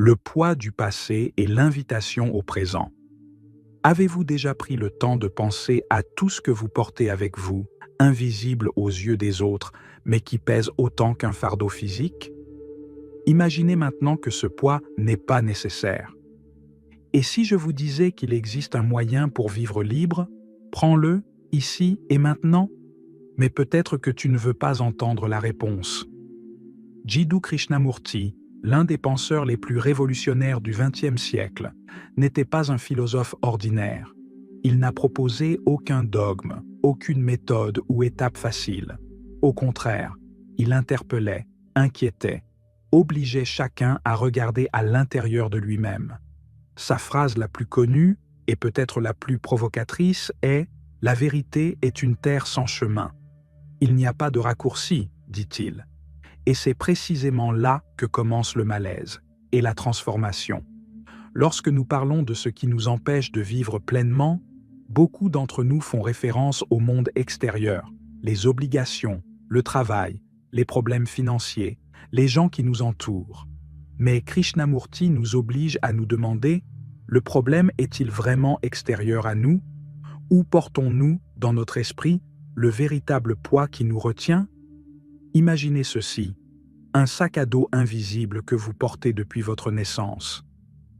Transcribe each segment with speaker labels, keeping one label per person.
Speaker 1: le poids du passé et l'invitation au présent. Avez-vous déjà pris le temps de penser à tout ce que vous portez avec vous, invisible aux yeux des autres, mais qui pèse autant qu'un fardeau physique? Imaginez maintenant que ce poids n'est pas nécessaire. Et si je vous disais qu'il existe un moyen pour vivre libre, prends-le, ici et maintenant? Mais peut-être que tu ne veux pas entendre la réponse. Jiddu Krishnamurti, l'un des penseurs les plus révolutionnaires du XXe siècle, n'était pas un philosophe ordinaire. Il n'a proposé aucun dogme, aucune méthode ou étape facile. Au contraire, il interpellait, inquiétait, obligeait chacun à regarder à l'intérieur de lui-même. Sa phrase la plus connue, et peut-être la plus provocatrice, est « La vérité est une terre sans chemin ». Il n'y a pas de raccourci, dit-il. Et c'est précisément là que commence le malaise et la transformation. Lorsque nous parlons de ce qui nous empêche de vivre pleinement, beaucoup d'entre nous font référence au monde extérieur, les obligations, le travail, les problèmes financiers, les gens qui nous entourent. Mais Krishnamurti nous oblige à nous demander, le problème est-il vraiment extérieur à nous? Où portons-nous, dans notre esprit, le véritable poids qui nous retient? Imaginez ceci, un sac à dos invisible que vous portez depuis votre naissance.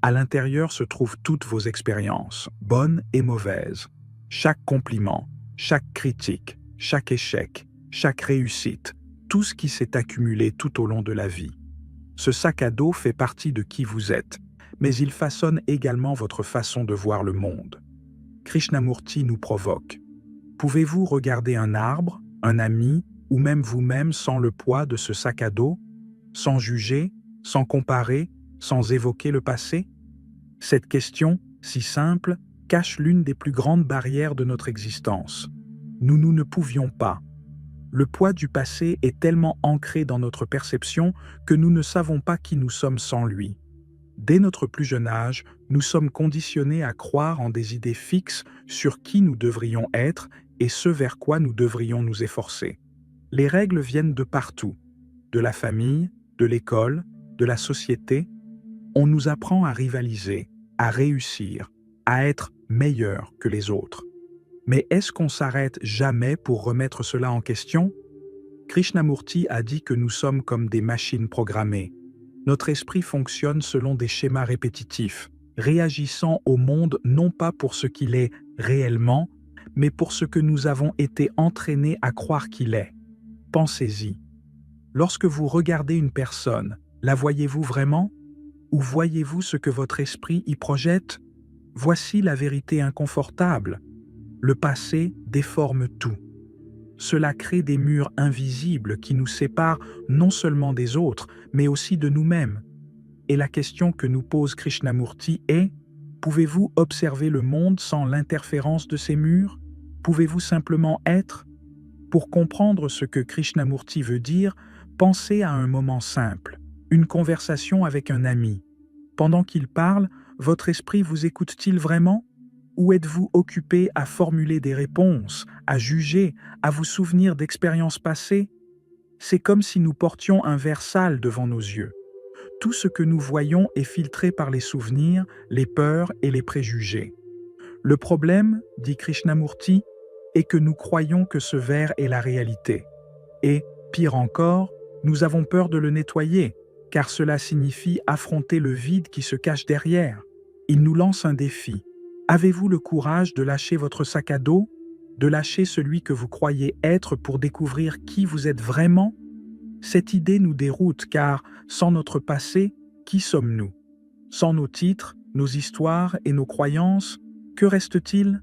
Speaker 1: À l'intérieur se trouvent toutes vos expériences, bonnes et mauvaises. Chaque compliment, chaque critique, chaque échec, chaque réussite, tout ce qui s'est accumulé tout au long de la vie. Ce sac à dos fait partie de qui vous êtes, mais il façonne également votre façon de voir le monde. Krishnamurti nous provoque. Pouvez-vous regarder un arbre, un ami, ou même vous-même sans le poids de ce sac à dos, sans juger, sans comparer, sans évoquer le passé? Cette question, si simple, cache l'une des plus grandes barrières de notre existence. Nous ne pouvions pas. Le poids du passé est tellement ancré dans notre perception que nous ne savons pas qui nous sommes sans lui. Dès notre plus jeune âge, nous sommes conditionnés à croire en des idées fixes sur qui nous devrions être et ce vers quoi nous devrions nous efforcer. Les règles viennent de partout, de la famille, de l'école, de la société. On nous apprend à rivaliser, à réussir, à être meilleur que les autres. Mais est-ce qu'on s'arrête jamais pour remettre cela en question? Krishnamurti a dit que nous sommes comme des machines programmées. Notre esprit fonctionne selon des schémas répétitifs, réagissant au monde non pas pour ce qu'il est réellement, mais pour ce que nous avons été entraînés à croire qu'il est. Pensez-y. Lorsque vous regardez une personne, la voyez-vous vraiment? Ou voyez-vous ce que votre esprit y projette? Voici la vérité inconfortable. Le passé déforme tout. Cela crée des murs invisibles qui nous séparent non seulement des autres, mais aussi de nous-mêmes. Et la question que nous pose Krishnamurti est: pouvez-vous observer le monde sans l'interférence de ces murs? Pouvez-vous simplement être? Pour comprendre ce que Krishnamurti veut dire, pensez à un moment simple, une conversation avec un ami. Pendant qu'il parle, votre esprit vous écoute-t-il vraiment? Ou êtes-vous occupé à formuler des réponses, à juger, à vous souvenir d'expériences passées? C'est comme si nous portions un verre sale devant nos yeux. Tout ce que nous voyons est filtré par les souvenirs, les peurs et les préjugés. Le problème, dit Krishnamurti, est que nous croyons que ce verre est la réalité. Et, pire encore, nous avons peur de le nettoyer, car cela signifie affronter le vide qui se cache derrière. Il nous lance un défi. Avez-vous le courage de lâcher votre sac à dos, de lâcher celui que vous croyez être pour découvrir qui vous êtes vraiment? Cette idée nous déroute car, sans notre passé, qui sommes-nous? Sans nos titres, nos histoires et nos croyances, que reste-t-il?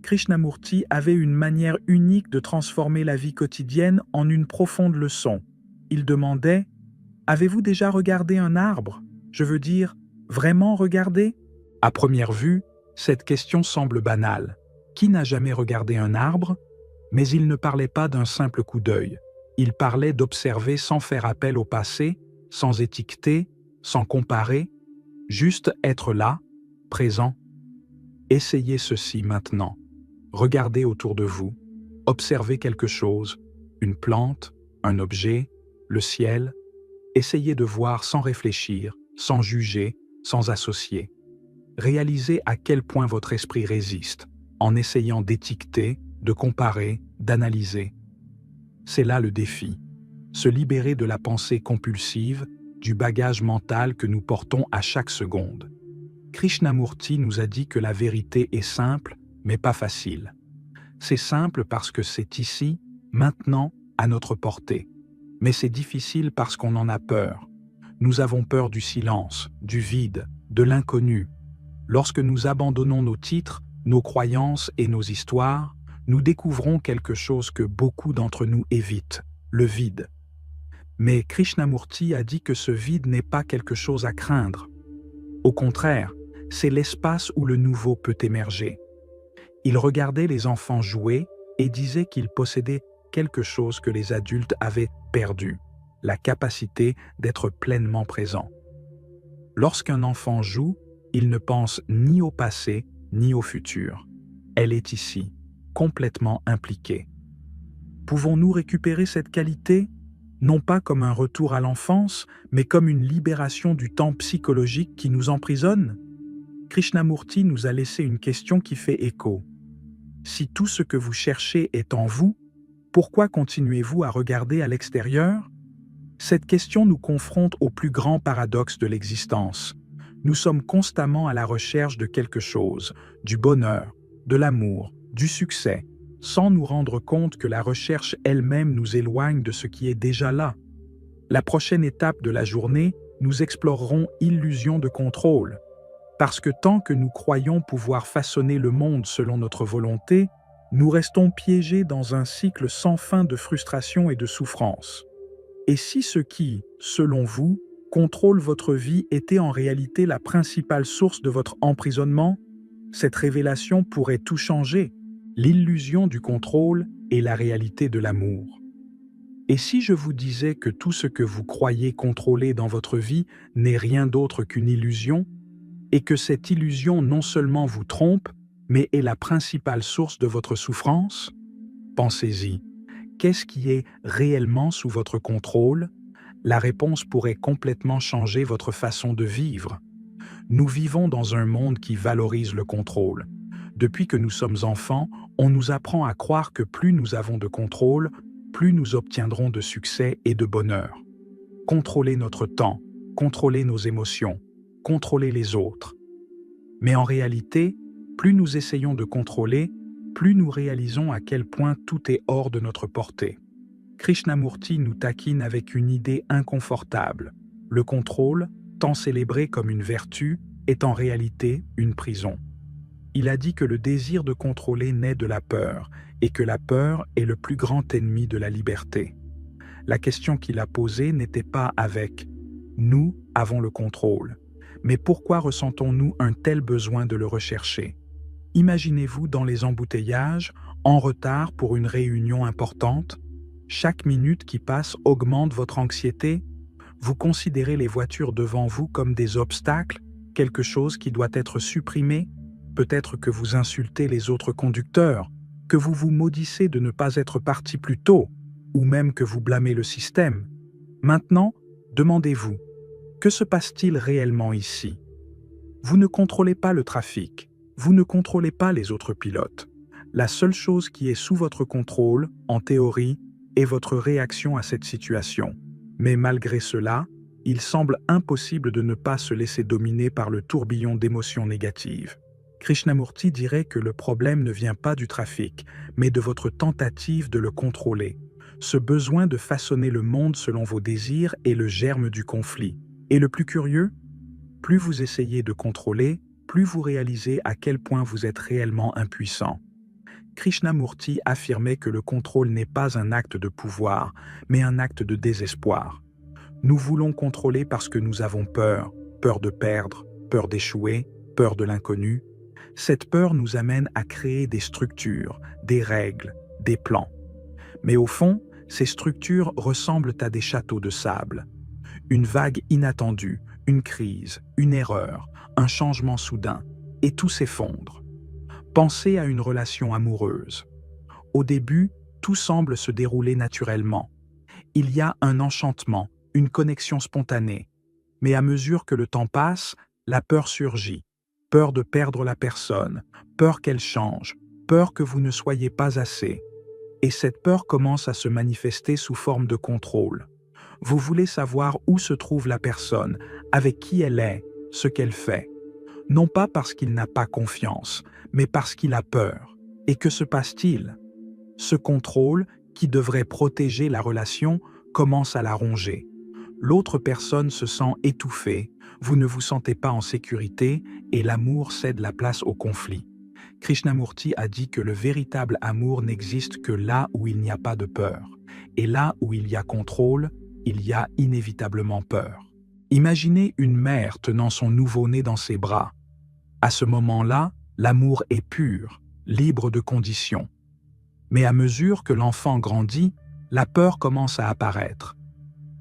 Speaker 1: Krishnamurti avait une manière unique de transformer la vie quotidienne en une profonde leçon. Il demandait « Avez-vous déjà regardé un arbre? Je veux dire, vraiment regardé ?» À première vue, cette question semble banale. Qui n'a jamais regardé un arbre? Mais il ne parlait pas d'un simple coup d'œil. Il parlait d'observer sans faire appel au passé, sans étiqueter, sans comparer, juste être là, présent. Essayez ceci maintenant. Regardez autour de vous, observez quelque chose, une plante, un objet, le ciel. Essayez de voir sans réfléchir, sans juger, sans associer. Réalisez à quel point votre esprit résiste, en essayant d'étiqueter, de comparer, d'analyser. C'est là le défi. Se libérer de la pensée compulsive, du bagage mental que nous portons à chaque seconde. Krishnamurti nous a dit que la vérité est simple, mais pas facile. C'est simple parce que c'est ici, maintenant, à notre portée. Mais c'est difficile parce qu'on en a peur. Nous avons peur du silence, du vide, de l'inconnu. Lorsque nous abandonnons nos titres, nos croyances et nos histoires, nous découvrons quelque chose que beaucoup d'entre nous évitent, le vide. Mais Krishnamurti a dit que ce vide n'est pas quelque chose à craindre. Au contraire, c'est l'espace où le nouveau peut émerger. Il regardait les enfants jouer et disait qu'ils possédaient quelque chose que les adultes avaient perdu, la capacité d'être pleinement présent. Lorsqu'un enfant joue, il ne pense ni au passé ni au futur. Elle est ici, complètement impliquée. Pouvons-nous récupérer cette qualité, non pas comme un retour à l'enfance, mais comme une libération du temps psychologique qui nous emprisonne? Krishnamurti nous a laissé une question qui fait écho. Si tout ce que vous cherchez est en vous, pourquoi continuez-vous à regarder à l'extérieur? Cette question nous confronte au plus grand paradoxe de l'existence. Nous sommes constamment à la recherche de quelque chose, du bonheur, de l'amour, du succès, sans nous rendre compte que la recherche elle-même nous éloigne de ce qui est déjà là. La prochaine étape de la journée, nous explorerons l'illusion de contrôle. Parce que tant que nous croyons pouvoir façonner le monde selon notre volonté, nous restons piégés dans un cycle sans fin de frustration et de souffrance. Et si ce qui, selon vous, contrôle votre vie était en réalité la principale source de votre emprisonnement, cette révélation pourrait tout changer, l'illusion du contrôle et la réalité de l'amour. Et si je vous disais que tout ce que vous croyez contrôler dans votre vie n'est rien d'autre qu'une illusion, et que cette illusion non seulement vous trompe, mais est la principale source de votre souffrance? Pensez-y. Qu'est-ce qui est réellement sous votre contrôle? La réponse pourrait complètement changer votre façon de vivre. Nous vivons dans un monde qui valorise le contrôle. Depuis que nous sommes enfants, on nous apprend à croire que plus nous avons de contrôle, plus nous obtiendrons de succès et de bonheur. Contrôler notre temps, contrôler nos émotions, contrôler les autres. Mais en réalité, plus nous essayons de contrôler, plus nous réalisons à quel point tout est hors de notre portée. Krishnamurti nous taquine avec une idée inconfortable. Le contrôle, tant célébré comme une vertu, est en réalité une prison. Il a dit que le désir de contrôler naît de la peur et que la peur est le plus grand ennemi de la liberté. La question qu'il a posée n'était pas avec « nous avons le contrôle », mais pourquoi ressentons-nous un tel besoin de le rechercher? Imaginez-vous dans les embouteillages, en retard pour une réunion importante. Chaque minute qui passe augmente votre anxiété. Vous considérez les voitures devant vous comme des obstacles, quelque chose qui doit être supprimé. Peut-être que vous insultez les autres conducteurs, que vous vous maudissez de ne pas être parti plus tôt, ou même que vous blâmez le système. Maintenant, demandez-vous, que se passe-t-il réellement ici? Vous ne contrôlez pas le trafic, vous ne contrôlez pas les autres pilotes. La seule chose qui est sous votre contrôle, en théorie, est votre réaction à cette situation. Mais malgré cela, il semble impossible de ne pas se laisser dominer par le tourbillon d'émotions négatives. Krishnamurti dirait que le problème ne vient pas du trafic, mais de votre tentative de le contrôler. Ce besoin de façonner le monde selon vos désirs est le germe du conflit. Et le plus curieux, plus vous essayez de contrôler, plus vous réalisez à quel point vous êtes réellement impuissant. Krishnamurti affirmait que le contrôle n'est pas un acte de pouvoir, mais un acte de désespoir. Nous voulons contrôler parce que nous avons peur, peur de perdre, peur d'échouer, peur de l'inconnu. Cette peur nous amène à créer des structures, des règles, des plans. Mais au fond, ces structures ressemblent à des châteaux de sable. Une vague inattendue, une crise, une erreur, un changement soudain, et tout s'effondre. Pensez à une relation amoureuse. Au début, tout semble se dérouler naturellement. Il y a un enchantement, une connexion spontanée. Mais à mesure que le temps passe, la peur surgit. Peur de perdre la personne, peur qu'elle change, peur que vous ne soyez pas assez. Et cette peur commence à se manifester sous forme de contrôle. Vous voulez savoir où se trouve la personne, avec qui elle est, ce qu'elle fait. Non pas parce qu'il n'a pas confiance, mais parce qu'il a peur. Et que se passe-t-il? Ce contrôle, qui devrait protéger la relation, commence à la ronger. L'autre personne se sent étouffée, vous ne vous sentez pas en sécurité et l'amour cède la place au conflit. Krishnamurti a dit que le véritable amour n'existe que là où il n'y a pas de peur. Et là où il y a contrôle, il y a inévitablement peur. Imaginez une mère tenant son nouveau-né dans ses bras. À ce moment-là, l'amour est pur, libre de conditions. Mais à mesure que l'enfant grandit, la peur commence à apparaître.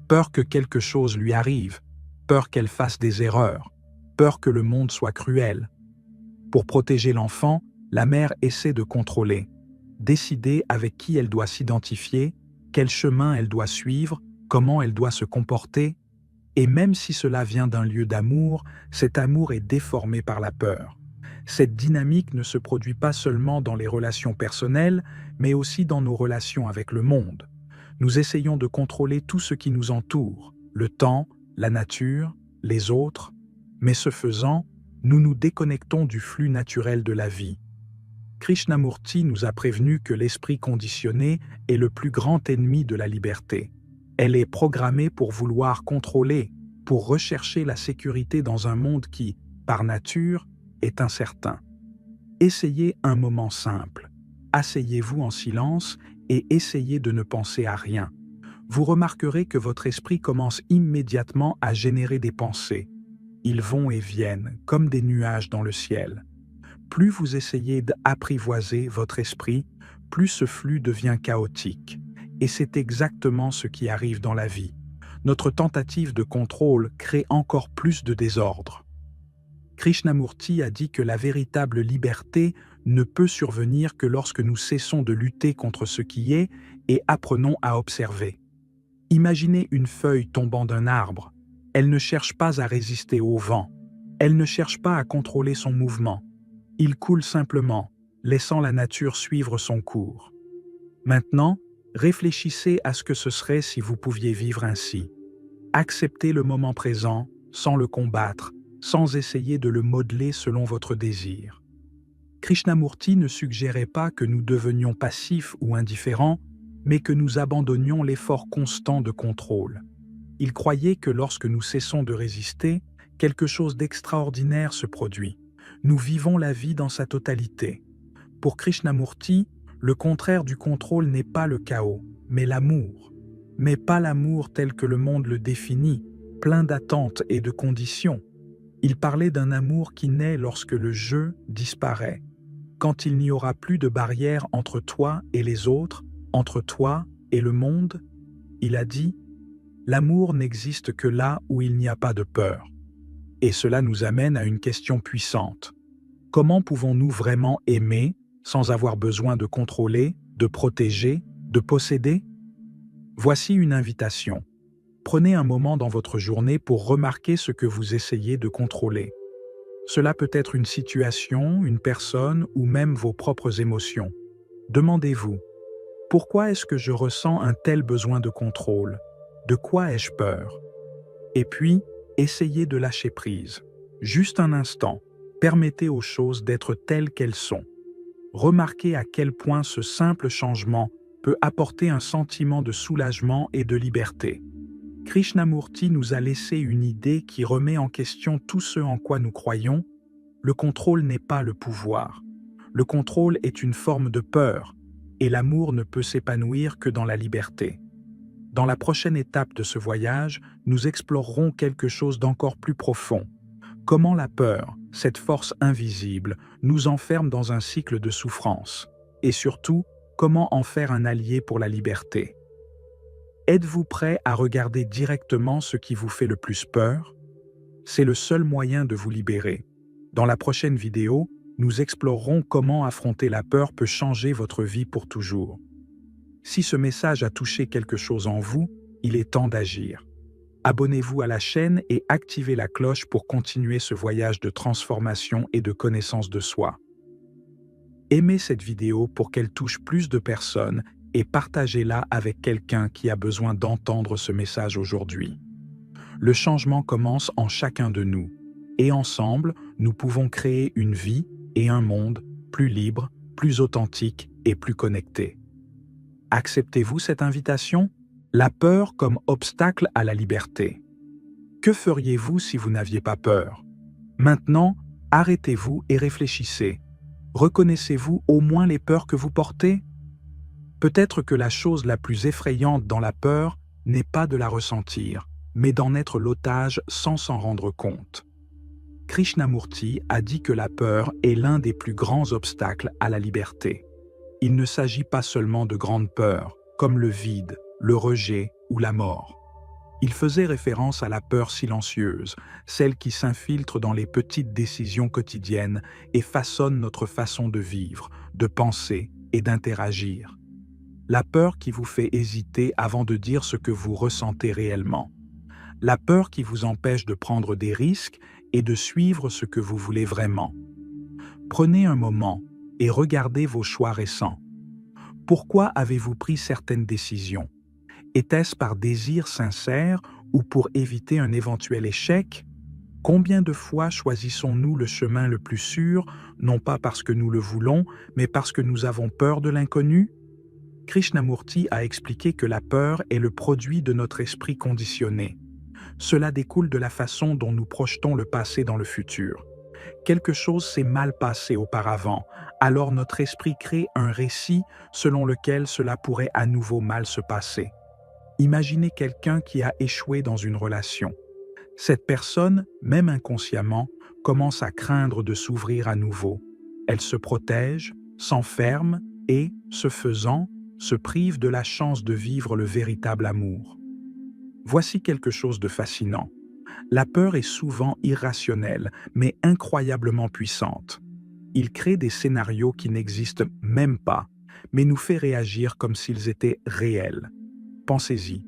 Speaker 1: Peur que quelque chose lui arrive, peur qu'elle fasse des erreurs, peur que le monde soit cruel. Pour protéger l'enfant, la mère essaie de contrôler, décider avec qui elle doit s'identifier, quel chemin elle doit suivre, comment elle doit se comporter. Et même si cela vient d'un lieu d'amour, cet amour est déformé par la peur. Cette dynamique ne se produit pas seulement dans les relations personnelles, mais aussi dans nos relations avec le monde. Nous essayons de contrôler tout ce qui nous entoure, le temps, la nature, les autres, mais ce faisant, nous nous déconnectons du flux naturel de la vie. Krishnamurti nous a prévenu que l'esprit conditionné est le plus grand ennemi de la liberté. Elle est programmée pour vouloir contrôler, pour rechercher la sécurité dans un monde qui, par nature, est incertain. Essayez un moment simple. Asseyez-vous en silence et essayez de ne penser à rien. Vous remarquerez que votre esprit commence immédiatement à générer des pensées. Ils vont et viennent, comme des nuages dans le ciel. Plus vous essayez d'apprivoiser votre esprit, plus ce flux devient chaotique. Et c'est exactement ce qui arrive dans la vie. Notre tentative de contrôle crée encore plus de désordre. Krishnamurti a dit que la véritable liberté ne peut survenir que lorsque nous cessons de lutter contre ce qui est et apprenons à observer. Imaginez une feuille tombant d'un arbre. Elle ne cherche pas à résister au vent. Elle ne cherche pas à contrôler son mouvement. Il coule simplement, laissant la nature suivre son cours. Maintenant, réfléchissez à ce que ce serait si vous pouviez vivre ainsi. Acceptez le moment présent, sans le combattre, sans essayer de le modeler selon votre désir. Krishnamurti ne suggérait pas que nous devenions passifs ou indifférents, mais que nous abandonnions l'effort constant de contrôle. Il croyait que lorsque nous cessons de résister, quelque chose d'extraordinaire se produit. Nous vivons la vie dans sa totalité. Pour Krishnamurti, le contraire du contrôle n'est pas le chaos, mais l'amour. Mais pas l'amour tel que le monde le définit, plein d'attentes et de conditions. Il parlait d'un amour qui naît lorsque le jeu disparaît, quand il n'y aura plus de barrière entre toi et les autres, entre toi et le monde. Il a dit « L'amour n'existe que là où il n'y a pas de peur ». Et cela nous amène à une question puissante. Comment pouvons-nous vraiment aimer sans avoir besoin de contrôler, de protéger, de posséder? Voici une invitation. Prenez un moment dans votre journée pour remarquer ce que vous essayez de contrôler. Cela peut être une situation, une personne ou même vos propres émotions. Demandez-vous, pourquoi est-ce que je ressens un tel besoin de contrôle? De quoi ai-je peur? Et puis, essayez de lâcher prise. Juste un instant, permettez aux choses d'être telles qu'elles sont. Remarquez à quel point ce simple changement peut apporter un sentiment de soulagement et de liberté. Krishnamurti nous a laissé une idée qui remet en question tout ce en quoi nous croyons. Le contrôle n'est pas le pouvoir. Le contrôle est une forme de peur, et l'amour ne peut s'épanouir que dans la liberté. Dans la prochaine étape de ce voyage, nous explorerons quelque chose d'encore plus profond. Comment la peur, cette force invisible, nous enferme dans un cycle de souffrance. Et surtout, comment en faire un allié pour la liberté. Êtes-vous prêt à regarder directement ce qui vous fait le plus peur? C'est le seul moyen de vous libérer. Dans la prochaine vidéo, nous explorerons comment affronter la peur peut changer votre vie pour toujours. Si ce message a touché quelque chose en vous, il est temps d'agir. Abonnez-vous à la chaîne et activez la cloche pour continuer ce voyage de transformation et de connaissance de soi. Aimez cette vidéo pour qu'elle touche plus de personnes et partagez-la avec quelqu'un qui a besoin d'entendre ce message aujourd'hui. Le changement commence en chacun de nous, et ensemble, nous pouvons créer une vie et un monde plus libres, plus authentiques et plus connectés. Acceptez-vous cette invitation? La peur comme obstacle à la liberté. Que feriez-vous si vous n'aviez pas peur? Maintenant, arrêtez-vous et réfléchissez. Reconnaissez-vous au moins les peurs que vous portez? Peut-être que la chose la plus effrayante dans la peur n'est pas de la ressentir, mais d'en être l'otage sans s'en rendre compte. Krishnamurti a dit que la peur est l'un des plus grands obstacles à la liberté. Il ne s'agit pas seulement de grandes peurs, comme le vide, le rejet ou la mort. Il faisait référence à la peur silencieuse, celle qui s'infiltre dans les petites décisions quotidiennes et façonne notre façon de vivre, de penser et d'interagir. La peur qui vous fait hésiter avant de dire ce que vous ressentez réellement. La peur qui vous empêche de prendre des risques et de suivre ce que vous voulez vraiment. Prenez un moment et regardez vos choix récents. Pourquoi avez-vous pris certaines décisions? Était-ce par désir sincère ou pour éviter un éventuel échec? Combien de fois choisissons-nous le chemin le plus sûr, non pas parce que nous le voulons, mais parce que nous avons peur de l'inconnu? Krishnamurti a expliqué que la peur est le produit de notre esprit conditionné. Cela découle de la façon dont nous projetons le passé dans le futur. Quelque chose s'est mal passé auparavant, alors notre esprit crée un récit selon lequel cela pourrait à nouveau mal se passer. Imaginez quelqu'un qui a échoué dans une relation. Cette personne, même inconsciemment, commence à craindre de s'ouvrir à nouveau. Elle se protège, s'enferme et, ce faisant, se prive de la chance de vivre le véritable amour. Voici quelque chose de fascinant. La peur est souvent irrationnelle, mais incroyablement puissante. Il crée des scénarios qui n'existent même pas, mais nous fait réagir comme s'ils étaient réels. Pensez-y.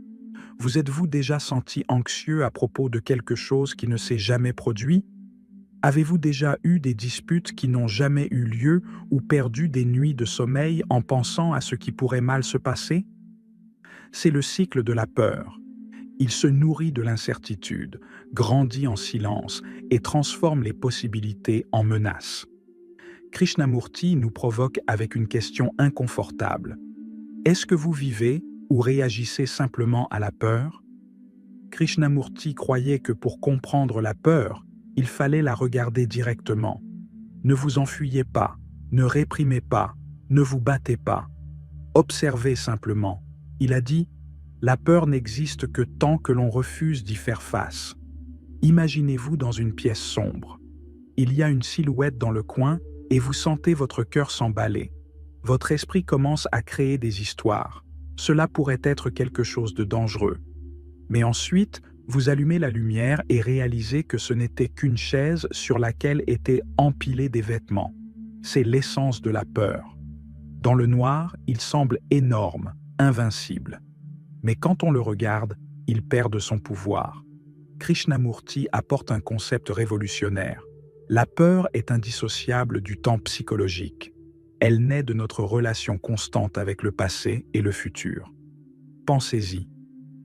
Speaker 1: Vous êtes-vous déjà senti anxieux à propos de quelque chose qui ne s'est jamais produit? Avez-vous déjà eu des disputes qui n'ont jamais eu lieu ou perdu des nuits de sommeil en pensant à ce qui pourrait mal se passer? C'est le cycle de la peur. Il se nourrit de l'incertitude, grandit en silence et transforme les possibilités en menaces. Krishnamurti nous provoque avec une question inconfortable. Est-ce que vous vivez ou réagissez simplement à la peur? Krishnamurti croyait que pour comprendre la peur, il fallait la regarder directement. Ne vous enfuyez pas, ne réprimez pas, ne vous battez pas. Observez simplement. Il a dit, la peur n'existe que tant que l'on refuse d'y faire face. Imaginez-vous dans une pièce sombre. Il y a une silhouette dans le coin et vous sentez votre cœur s'emballer. Votre esprit commence à créer des histoires. Cela pourrait être quelque chose de dangereux. Mais ensuite, vous allumez la lumière et réalisez que ce n'était qu'une chaise sur laquelle étaient empilés des vêtements. C'est l'essence de la peur. Dans le noir, il semble énorme, invincible. Mais quand on le regarde, il perd de son pouvoir. Krishnamurti apporte un concept révolutionnaire. La peur est indissociable du temps psychologique. Elle naît de notre relation constante avec le passé et le futur. Pensez-y.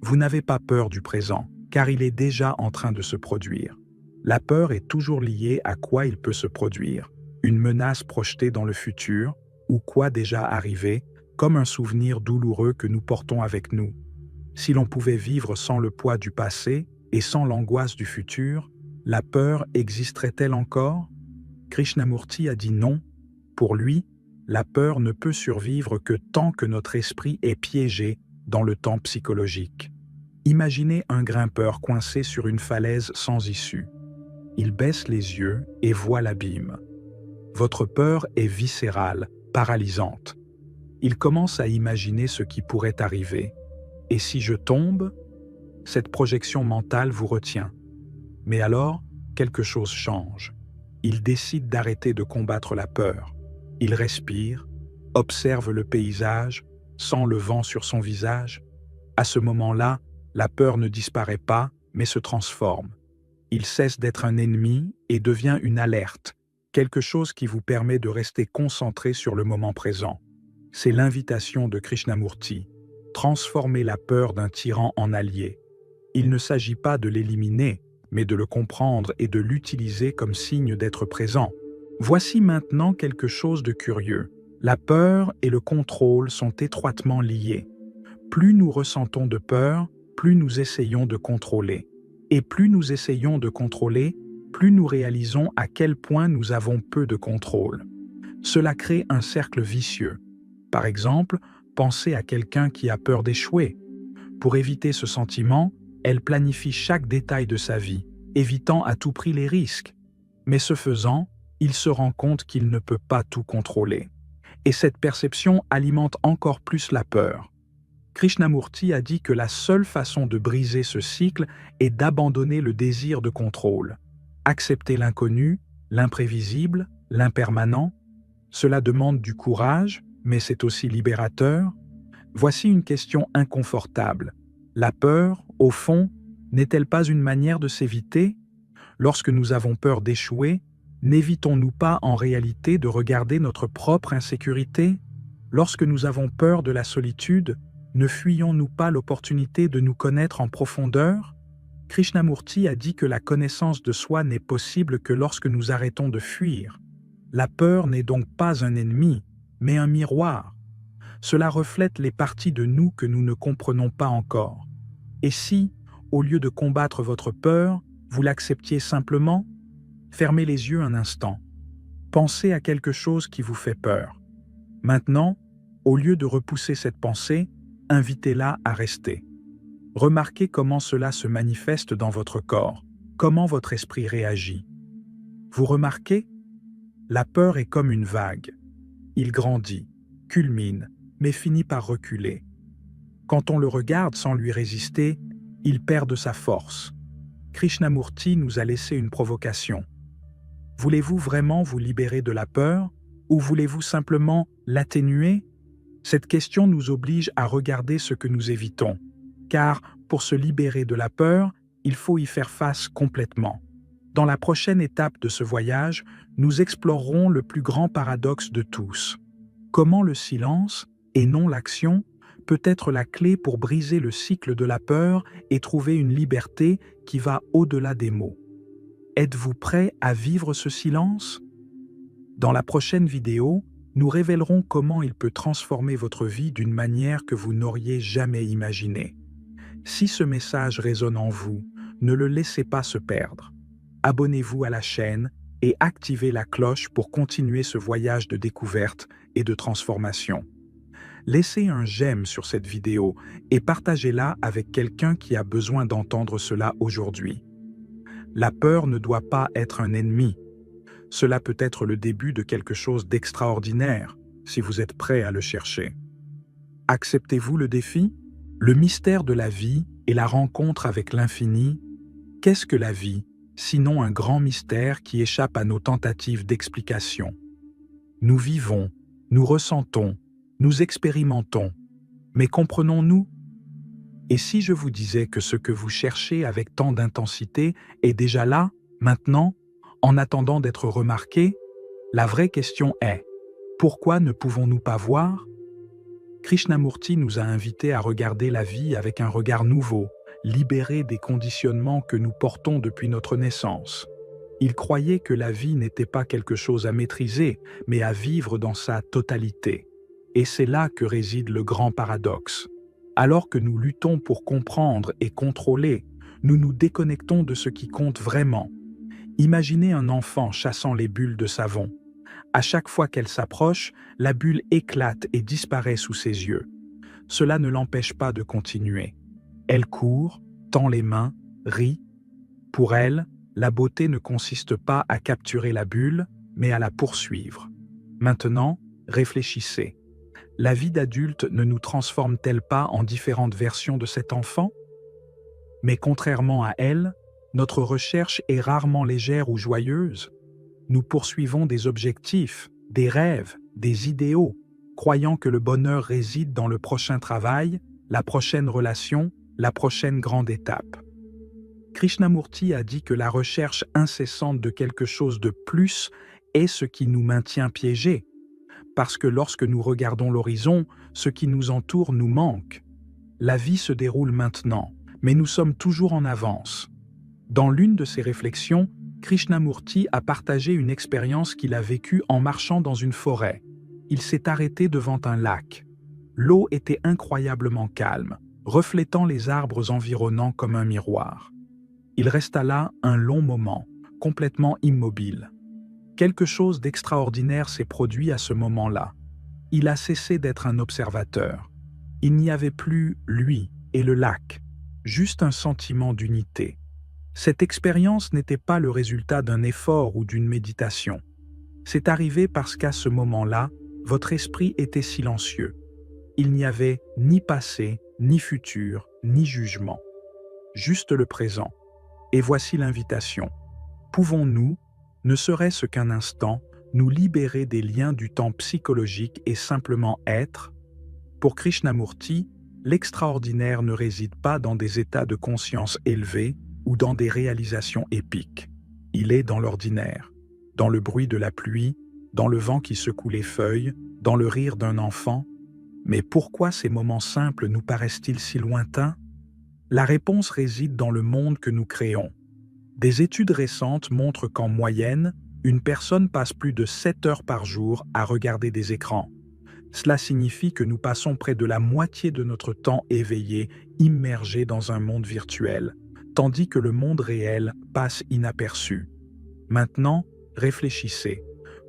Speaker 1: Vous n'avez pas peur du présent, car il est déjà en train de se produire. La peur est toujours liée à quoi il peut se produire. Une menace projetée dans le futur, ou quoi déjà arrivé, comme un souvenir douloureux que nous portons avec nous. Si l'on pouvait vivre sans le poids du passé et sans l'angoisse du futur, la peur existerait-elle encore? Krishnamurti a dit non. Pour lui, la peur ne peut survivre que tant que notre esprit est piégé dans le temps psychologique. Imaginez un grimpeur coincé sur une falaise sans issue. Il baisse les yeux et voit l'abîme. Votre peur est viscérale, paralysante. Il commence à imaginer ce qui pourrait arriver. Et si je tombe? Cette projection mentale vous retient. Mais alors, quelque chose change. Il décide d'arrêter de combattre la peur. Il respire, observe le paysage, sent le vent sur son visage. À ce moment-là, la peur ne disparaît pas, mais se transforme. Il cesse d'être un ennemi et devient une alerte, quelque chose qui vous permet de rester concentré sur le moment présent. C'est l'invitation de Krishnamurti. Transformer la peur d'un tyran en allié. Il ne s'agit pas de l'éliminer, mais de le comprendre et de l'utiliser comme signe d'être présent. Voici maintenant quelque chose de curieux. La peur et le contrôle sont étroitement liés. Plus nous ressentons de peur, plus nous essayons de contrôler. Et plus nous essayons de contrôler, plus nous réalisons à quel point nous avons peu de contrôle. Cela crée un cercle vicieux. Par exemple, pensez à quelqu'un qui a peur d'échouer. Pour éviter ce sentiment, elle planifie chaque détail de sa vie, évitant à tout prix les risques. Mais ce faisant, il se rend compte qu'il ne peut pas tout contrôler. Et cette perception alimente encore plus la peur. Krishnamurti a dit que la seule façon de briser ce cycle est d'abandonner le désir de contrôle. Accepter l'inconnu, l'imprévisible, l'impermanent, cela demande du courage, mais c'est aussi libérateur. Voici une question inconfortable. La peur, au fond, n'est-elle pas une manière de s'éviter? Lorsque nous avons peur d'échouer, n'évitons-nous pas en réalité de regarder notre propre insécurité? Lorsque nous avons peur de la solitude, ne fuyons-nous pas l'opportunité de nous connaître en profondeur? Krishnamurti a dit que la connaissance de soi n'est possible que lorsque nous arrêtons de fuir. La peur n'est donc pas un ennemi, mais un miroir. Cela reflète les parties de nous que nous ne comprenons pas encore. Et si, au lieu de combattre votre peur, vous l'acceptiez simplement? Fermez les yeux un instant. Pensez à quelque chose qui vous fait peur. Maintenant, au lieu de repousser cette pensée, invitez-la à rester. Remarquez comment cela se manifeste dans votre corps, comment votre esprit réagit. Vous remarquez? La peur est comme une vague. Il grandit, culmine, mais finit par reculer. Quand on le regarde sans lui résister, il perd de sa force. Krishnamurti nous a laissé une provocation. Voulez-vous vraiment vous libérer de la peur ou voulez-vous simplement l'atténuer? Cette question nous oblige à regarder ce que nous évitons, car pour se libérer de la peur, il faut y faire face complètement. Dans la prochaine étape de ce voyage, nous explorerons le plus grand paradoxe de tous. Comment le silence, et non l'action, peut être la clé pour briser le cycle de la peur et trouver une liberté qui va au-delà des mots. Êtes-vous prêt à vivre ce silence? Dans la prochaine vidéo, nous révélerons comment il peut transformer votre vie d'une manière que vous n'auriez jamais imaginée. Si ce message résonne en vous, ne le laissez pas se perdre. Abonnez-vous à la chaîne et activez la cloche pour continuer ce voyage de découverte et de transformation. Laissez un j'aime sur cette vidéo et partagez-la avec quelqu'un qui a besoin d'entendre cela aujourd'hui. La peur ne doit pas être un ennemi. Cela peut être le début de quelque chose d'extraordinaire, si vous êtes prêt à le chercher. Acceptez-vous le défi? Le mystère de la vie et la rencontre avec l'infini. Qu'est-ce que la vie, sinon un grand mystère qui échappe à nos tentatives d'explication? Nous vivons, nous ressentons, nous expérimentons, mais comprenons-nous? Et si je vous disais que ce que vous cherchez avec tant d'intensité est déjà là, maintenant, en attendant d'être remarqué, la vraie question est « Pourquoi ne pouvons-nous pas voir ?» Krishnamurti nous a invités à regarder la vie avec un regard nouveau, libéré des conditionnements que nous portons depuis notre naissance. Il croyait que la vie n'était pas quelque chose à maîtriser, mais à vivre dans sa totalité. Et c'est là que réside le grand paradoxe. Alors que nous luttons pour comprendre et contrôler, nous nous déconnectons de ce qui compte vraiment. Imaginez un enfant chassant les bulles de savon. À chaque fois qu'elle s'approche, la bulle éclate et disparaît sous ses yeux. Cela ne l'empêche pas de continuer. Elle court, tend les mains, rit. Pour elle, la beauté ne consiste pas à capturer la bulle, mais à la poursuivre. Maintenant, réfléchissez. La vie d'adulte ne nous transforme-t-elle pas en différentes versions de cet enfant? Mais contrairement à elle, notre recherche est rarement légère ou joyeuse. Nous poursuivons des objectifs, des rêves, des idéaux, croyant que le bonheur réside dans le prochain travail, la prochaine relation, la prochaine grande étape. Krishnamurti a dit que la recherche incessante de quelque chose de plus est ce qui nous maintient piégés, parce que lorsque nous regardons l'horizon, ce qui nous entoure nous manque. La vie se déroule maintenant, mais nous sommes toujours en avance. Dans l'une de ses réflexions, Krishnamurti a partagé une expérience qu'il a vécue en marchant dans une forêt. Il s'est arrêté devant un lac. L'eau était incroyablement calme, reflétant les arbres environnants comme un miroir. Il resta là un long moment, complètement immobile. Quelque chose d'extraordinaire s'est produit à ce moment-là. Il a cessé d'être un observateur. Il n'y avait plus lui et le lac, juste un sentiment d'unité. Cette expérience n'était pas le résultat d'un effort ou d'une méditation. C'est arrivé parce qu'à ce moment-là, votre esprit était silencieux. Il n'y avait ni passé, ni futur, ni jugement. Juste le présent. Et voici l'invitation. Pouvons-nous, ne serait-ce qu'un instant, nous libérer des liens du temps psychologique et simplement être? Pour Krishnamurti, l'extraordinaire ne réside pas dans des états de conscience élevés ou dans des réalisations épiques. Il est dans l'ordinaire, dans le bruit de la pluie, dans le vent qui secoue les feuilles, dans le rire d'un enfant. Mais pourquoi ces moments simples nous paraissent-ils si lointains? La réponse réside dans le monde que nous créons. Des études récentes montrent qu'en moyenne, une personne passe plus de 7 heures par jour à regarder des écrans. Cela signifie que nous passons près de la moitié de notre temps éveillé, immergé dans un monde virtuel, tandis que le monde réel passe inaperçu. Maintenant, réfléchissez.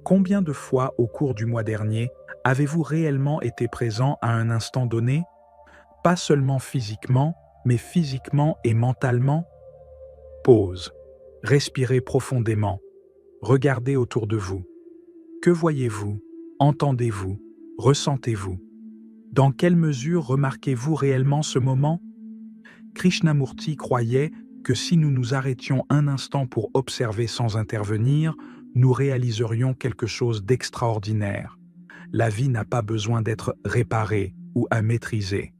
Speaker 1: Combien de fois au cours du mois dernier avez-vous réellement été présent à un instant donné? Pas seulement physiquement, mais physiquement et mentalement? Pause. Respirez profondément. Regardez autour de vous. Que voyez-vous? Entendez-vous? Ressentez-vous? Dans quelle mesure remarquez-vous réellement ce moment? Krishnamurti croyait que si nous nous arrêtions un instant pour observer sans intervenir, nous réaliserions quelque chose d'extraordinaire. La vie n'a pas besoin d'être réparée ou à maîtriser.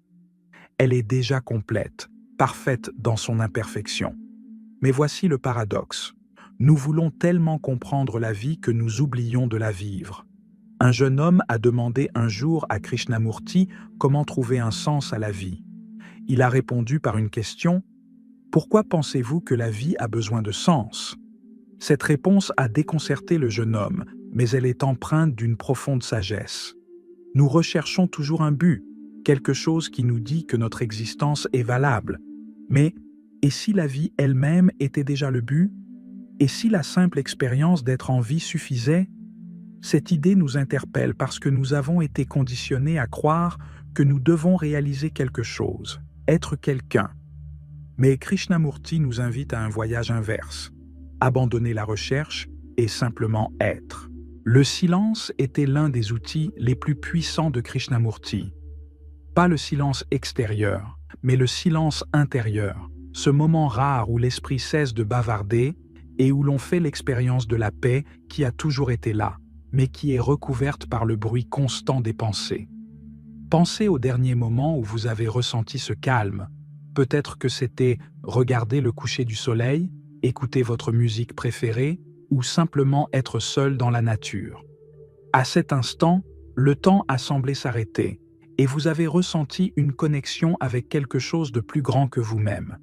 Speaker 1: Elle est déjà complète, parfaite dans son imperfection. Mais voici le paradoxe. Nous voulons tellement comprendre la vie que nous oublions de la vivre. Un jeune homme a demandé un jour à Krishnamurti comment trouver un sens à la vie. Il a répondu par une question: « Pourquoi pensez-vous que la vie a besoin de sens ?» Cette réponse a déconcerté le jeune homme, mais elle est empreinte d'une profonde sagesse. Nous recherchons toujours un but, quelque chose qui nous dit que notre existence est valable. Mais, et si la vie elle-même était déjà le but? Et si la simple expérience d'être en vie suffisait? Cette idée nous interpelle parce que nous avons été conditionnés à croire que nous devons réaliser quelque chose, être quelqu'un. Mais Krishnamurti nous invite à un voyage inverse, abandonner la recherche et simplement être. Le silence était l'un des outils les plus puissants de Krishnamurti. Pas le silence extérieur, mais le silence intérieur, ce moment rare où l'esprit cesse de bavarder et où l'on fait l'expérience de la paix qui a toujours été là, mais qui est recouverte par le bruit constant des pensées. Pensez au dernier moment où vous avez ressenti ce calme. Peut-être que c'était regarder le coucher du soleil, écouter votre musique préférée ou simplement être seul dans la nature. À cet instant, le temps a semblé s'arrêter et vous avez ressenti une connexion avec quelque chose de plus grand que vous-même.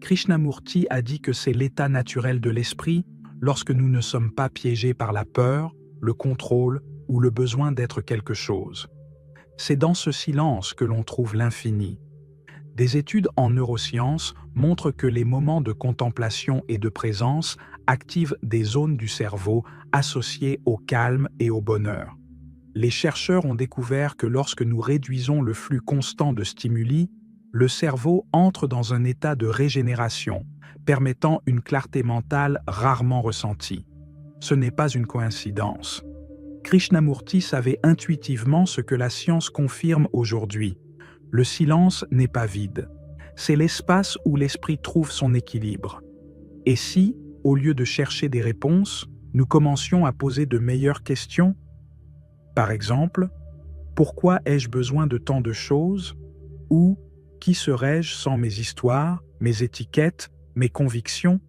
Speaker 1: Krishnamurti a dit que c'est l'état naturel de l'esprit lorsque nous ne sommes pas piégés par la peur, le contrôle ou le besoin d'être quelque chose. C'est dans ce silence que l'on trouve l'infini. Des études en neurosciences montrent que les moments de contemplation et de présence activent des zones du cerveau associées au calme et au bonheur. Les chercheurs ont découvert que lorsque nous réduisons le flux constant de stimuli, le cerveau entre dans un état de régénération, permettant une clarté mentale rarement ressentie. Ce n'est pas une coïncidence. Krishnamurti savait intuitivement ce que la science confirme aujourd'hui. Le silence n'est pas vide. C'est l'espace où l'esprit trouve son équilibre. Et si, au lieu de chercher des réponses, nous commencions à poser de meilleures questions? Par exemple, pourquoi ai-je besoin de tant de choses? Ou qui serais-je sans mes histoires, mes étiquettes, mes convictions?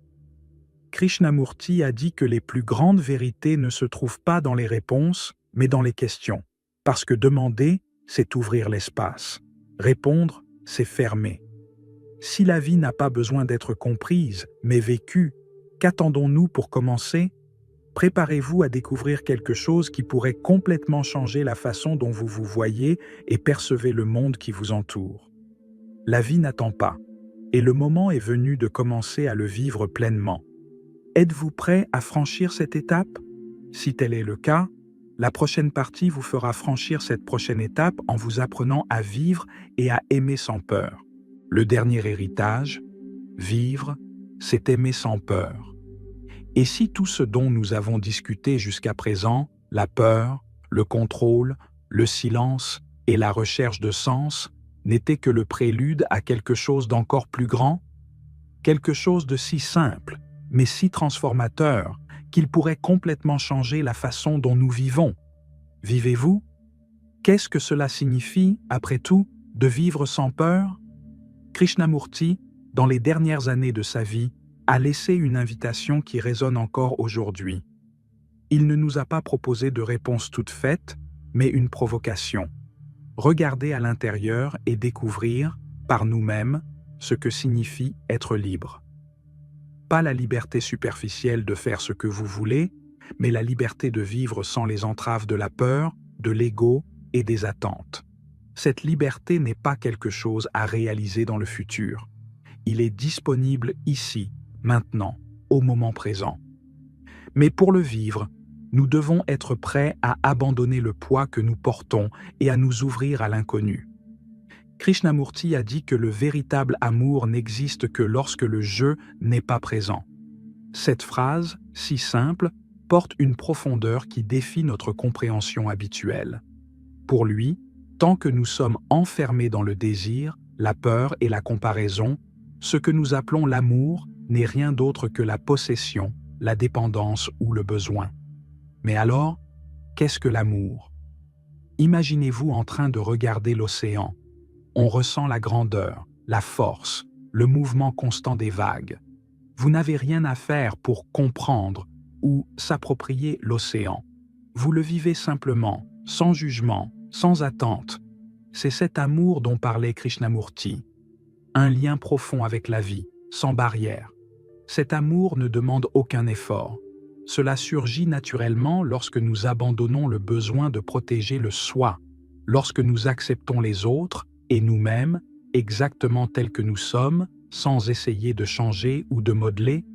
Speaker 1: Krishnamurti a dit que les plus grandes vérités ne se trouvent pas dans les réponses, mais dans les questions. Parce que demander, c'est ouvrir l'espace. Répondre, c'est fermer. Si la vie n'a pas besoin d'être comprise, mais vécue, qu'attendons-nous pour commencer? Préparez-vous à découvrir quelque chose qui pourrait complètement changer la façon dont vous vous voyez et percevez le monde qui vous entoure. La vie n'attend pas, et le moment est venu de commencer à le vivre pleinement. Êtes-vous prêt à franchir cette étape? Si tel est le cas, la prochaine partie vous fera franchir cette prochaine étape en vous apprenant à vivre et à aimer sans peur. Le dernier héritage, vivre, c'est aimer sans peur. Et si tout ce dont nous avons discuté jusqu'à présent, la peur, le contrôle, le silence et la recherche de sens, n'était que le prélude à quelque chose d'encore plus grand? Quelque chose de si simple, mais si transformateur, qu'il pourrait complètement changer la façon dont nous vivons. Vivez-vous? Qu'est-ce que cela signifie, après tout, de vivre sans peur? Krishnamurti, dans les dernières années de sa vie, a laissé une invitation qui résonne encore aujourd'hui. Il ne nous a pas proposé de réponse toute faite, mais une provocation. Regarder à l'intérieur et découvrir, par nous-mêmes, ce que signifie être libre. Pas la liberté superficielle de faire ce que vous voulez, mais la liberté de vivre sans les entraves de la peur, de l'ego et des attentes. Cette liberté n'est pas quelque chose à réaliser dans le futur. Il est disponible ici, maintenant, au moment présent. Mais pour le vivre, nous devons être prêts à abandonner le poids que nous portons et à nous ouvrir à l'inconnu. Krishnamurti a dit que le véritable amour n'existe que lorsque le je n'est pas présent. Cette phrase, si simple, porte une profondeur qui défie notre compréhension habituelle. Pour lui, tant que nous sommes enfermés dans le désir, la peur et la comparaison, ce que nous appelons l'amour n'est rien d'autre que la possession, la dépendance ou le besoin. Mais alors, qu'est-ce que l'amour? Imaginez-vous en train de regarder l'océan. On ressent la grandeur, la force, le mouvement constant des vagues. Vous n'avez rien à faire pour comprendre ou s'approprier l'océan. Vous le vivez simplement, sans jugement, sans attente. C'est cet amour dont parlait Krishnamurti. Un lien profond avec la vie, sans barrière. Cet amour ne demande aucun effort. Cela surgit naturellement lorsque nous abandonnons le besoin de protéger le soi, lorsque nous acceptons les autres et nous-mêmes, exactement tels que nous sommes, sans essayer de changer ou de modeler.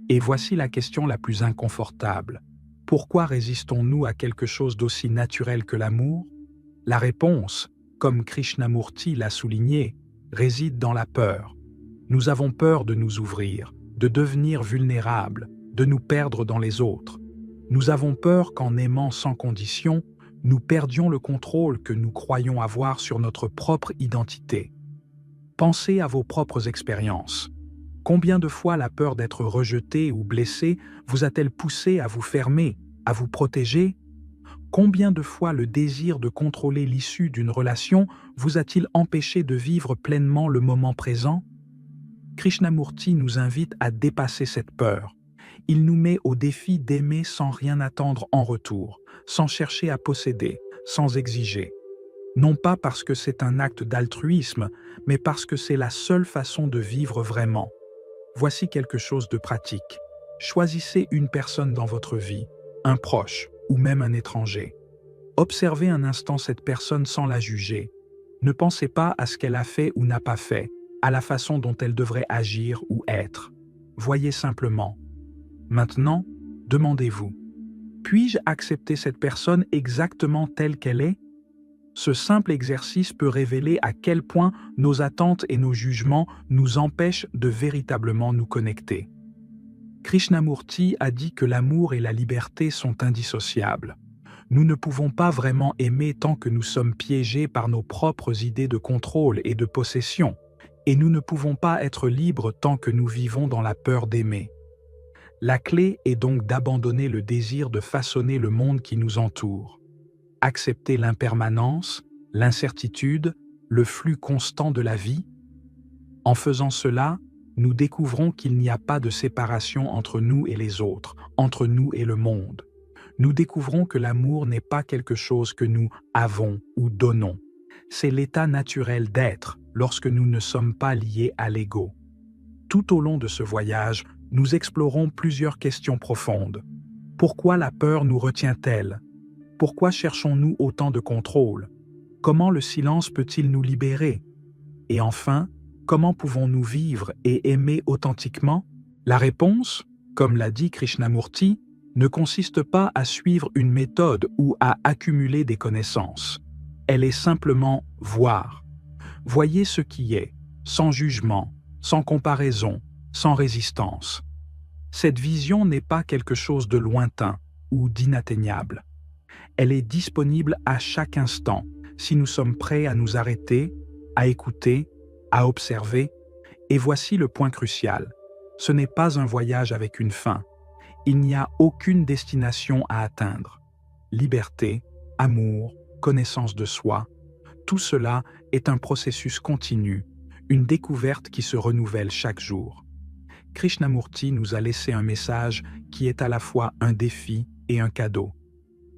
Speaker 1: Et voici la question la plus inconfortable. Pourquoi résistons-nous à quelque chose d'aussi naturel que l'amour? La réponse, comme Krishnamurti l'a souligné, réside dans la peur. Nous avons peur de nous ouvrir, de devenir vulnérables, de nous perdre dans les autres. Nous avons peur qu'en aimant sans condition, nous perdions le contrôle que nous croyons avoir sur notre propre identité. Pensez à vos propres expériences. Combien de fois la peur d'être rejeté ou blessé vous a-t-elle poussé à vous fermer, à vous protéger? Combien de fois le désir de contrôler l'issue d'une relation vous a-t-il empêché de vivre pleinement le moment présent? Krishnamurti nous invite à dépasser cette peur. Il nous met au défi d'aimer sans rien attendre en retour, sans chercher à posséder, sans exiger. Non pas parce que c'est un acte d'altruisme, mais parce que c'est la seule façon de vivre vraiment. Voici quelque chose de pratique. Choisissez une personne dans votre vie, un proche ou même un étranger. Observez un instant cette personne sans la juger. Ne pensez pas à ce qu'elle a fait ou n'a pas fait, à la façon dont elle devrait agir ou être. Voyez simplement. Maintenant, demandez-vous, puis-je accepter cette personne exactement telle qu'elle est? Ce simple exercice peut révéler à quel point nos attentes et nos jugements nous empêchent de véritablement nous connecter. Krishnamurti a dit que l'amour et la liberté sont indissociables. Nous ne pouvons pas vraiment aimer tant que nous sommes piégés par nos propres idées de contrôle et de possession, et nous ne pouvons pas être libres tant que nous vivons dans la peur d'aimer. La clé est donc d'abandonner le désir de façonner le monde qui nous entoure. Accepter l'impermanence, l'incertitude, le flux constant de la vie. En faisant cela, nous découvrons qu'il n'y a pas de séparation entre nous et les autres, entre nous et le monde. Nous découvrons que l'amour n'est pas quelque chose que nous avons ou donnons. C'est l'état naturel d'être lorsque nous ne sommes pas liés à l'ego. Tout au long de ce voyage, nous explorons plusieurs questions profondes. Pourquoi la peur nous retient-elle? Pourquoi cherchons-nous autant de contrôle? Comment le silence peut-il nous libérer? Et enfin, comment pouvons-nous vivre et aimer authentiquement? La réponse, comme l'a dit Krishnamurti, ne consiste pas à suivre une méthode ou à accumuler des connaissances. Elle est simplement voir. Voyez ce qui est, sans jugement, sans comparaison, sans résistance. Cette vision n'est pas quelque chose de lointain ou d'inatteignable. Elle est disponible à chaque instant si nous sommes prêts à nous arrêter, à écouter, à observer. Et voici le point crucial. Ce n'est pas un voyage avec une fin. Il n'y a aucune destination à atteindre. Liberté, amour, connaissance de soi, tout cela est un processus continu, une découverte qui se renouvelle chaque jour. Krishnamurti nous a laissé un message qui est à la fois un défi et un cadeau.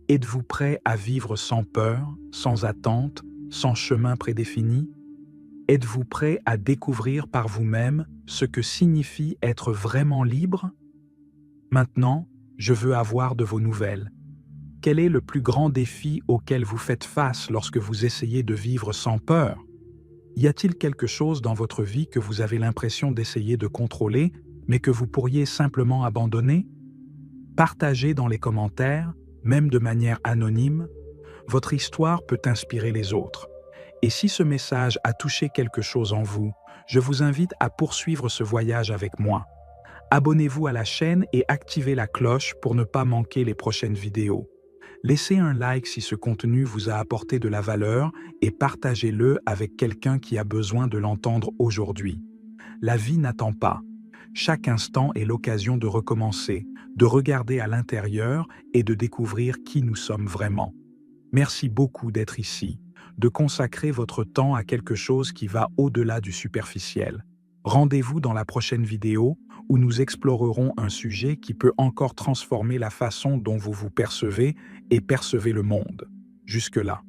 Speaker 1: Êtes-vous prêt à vivre sans peur, sans attente, sans chemin prédéfini? Êtes-vous prêt à découvrir par vous-même ce que signifie être vraiment libre? Maintenant, je veux avoir de vos nouvelles. Quel est le plus grand défi auquel vous faites face lorsque vous essayez de vivre sans peur? Y a-t-il quelque chose dans votre vie que vous avez l'impression d'essayer de contrôler, mais que vous pourriez simplement abandonner? Partagez dans les commentaires, même de manière anonyme. Votre histoire peut inspirer les autres. Et si ce message a touché quelque chose en vous, je vous invite à poursuivre ce voyage avec moi. Abonnez-vous à la chaîne et activez la cloche pour ne pas manquer les prochaines vidéos. Laissez un like si ce contenu vous a apporté de la valeur et partagez-le avec quelqu'un qui a besoin de l'entendre aujourd'hui. La vie n'attend pas. Chaque instant est l'occasion de recommencer, de regarder à l'intérieur et de découvrir qui nous sommes vraiment. Merci beaucoup d'être ici, de consacrer votre temps à quelque chose qui va au-delà du superficiel. Rendez-vous dans la prochaine vidéo où nous explorerons un sujet qui peut encore transformer la façon dont vous vous percevez et percevez le monde. Jusque-là.